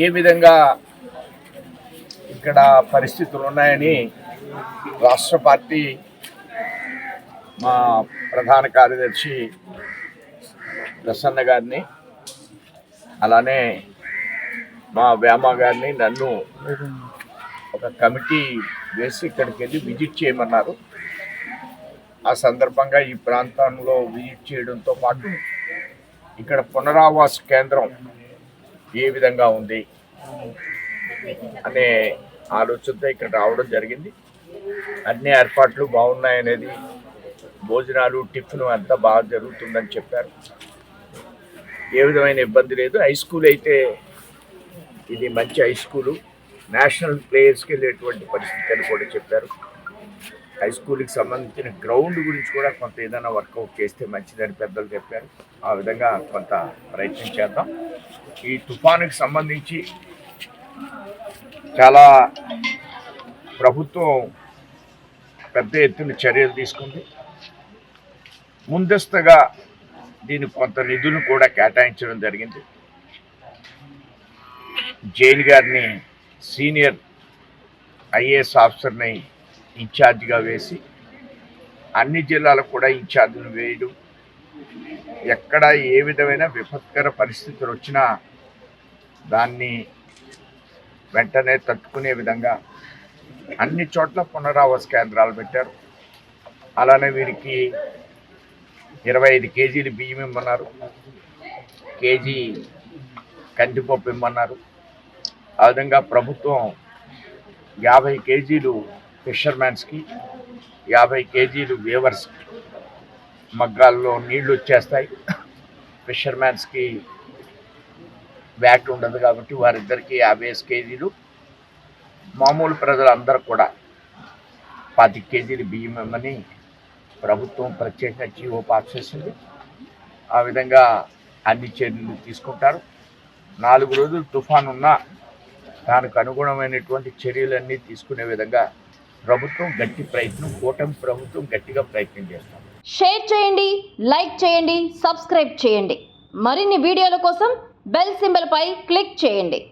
ఏ విధంగా ఇక్కడ పరిస్థితులు ఉన్నాయని రాష్ట్ర పార్టీ మా ప్రధాన కార్యదర్శి ప్రసన్న గారిని, అలానే మా వ్యామ గారిని, నన్ను ఒక కమిటీ వేసి ఇక్కడికి వెళ్ళి విజిట్ చేయమన్నారు. ఆ సందర్భంగా ఈ ప్రాంతంలో విజిట్ చేయడంతో పాటు ఇక్కడ పునరావాస కేంద్రం ఏ విధంగా ఉంది అనే ఆలోచనతో ఇక్కడ రావడం జరిగింది. అన్ని ఏర్పాట్లు బాగున్నాయనేది, భోజనాలు టిఫిన్ అంతా బాగా జరుగుతుందని చెప్పారు. ఏ విధమైన ఇబ్బంది లేదు. హై స్కూల్ అయితే ఇది మంచి హై స్కూలు, నేషనల్ ప్లేయర్స్కి వెళ్ళేటువంటి పరిస్థితి అని కూడా చెప్పారు. హై స్కూల్కి సంబంధించిన గ్రౌండ్ గురించి కూడా కొంత ఏదైనా వర్కౌట్ చేస్తే మంచిదని పెద్దలు చెప్పారు. ఆ విధంగా కొంత ప్రయత్నం చేద్దాం. ఈ తుఫానుకి సంబంధించి చాలా ప్రభుత్వం పెద్ద ఎత్తున చర్యలు తీసుకుంది. ముందస్తుగా దీనికి కొంత నిధులు కూడా కేటాయించడం జరిగింది. జైన్ గారిని సీనియర్ ఐఏఎస్ ఆఫీసర్ని ఇన్ఛార్జిగా వేసి అన్ని జిల్లాలకు కూడా ఇన్ఛార్జీలు వేయడం, ఎక్కడ ఏ విధమైన విపత్కర పరిస్థితులు వచ్చినా దాన్ని వెంటనే తట్టుకునే విధంగా అన్ని చోట్ల పునరావాస కేంద్రాలు పెట్టారు. అలానే వీరికి 25 కేజీలు బియ్యం ఇమ్మన్నారు, కేజీ కందిపప్పు ఇమ్మన్నారు. ఆ విధంగా ప్రభుత్వం 50 కేజీలు ఫిషర్మ్యాన్స్కి, 50 కేజీలు వేవర్స్కి, మగ్గాల్లో నీళ్లు వచ్చేస్తాయి, ఫిషర్మ్యాన్స్కి వ్యాట్ ఉండదు కాబట్టి వారిద్దరికి 50 కేజీలు, మామూలు ప్రజలందరూ కూడా 25 కేజీలు బియ్యం ఇమ్మని ప్రభుత్వం ప్రత్యేక జీవో పాస్ చేసింది. ఆ విధంగా అన్ని చర్యలు తీసుకుంటారు. 4 రోజులు తుఫాను ఉన్నా దానికి అనుగుణమైనటువంటి చర్యలన్నీ తీసుకునే విధంగా ప్రభుత్వం గట్టి ప్రయత్నం, కూటమి ప్రభుత్వం గట్టిగా ప్రయత్నం చేస్తాం. షేర్ చేయండి, లైక్ చేయండి, సబ్స్క్రైబ్ చేయండి. మరిన్ని వీడియోల కోసం బెల్ సింబల్ పై క్లిక్ చేయండి.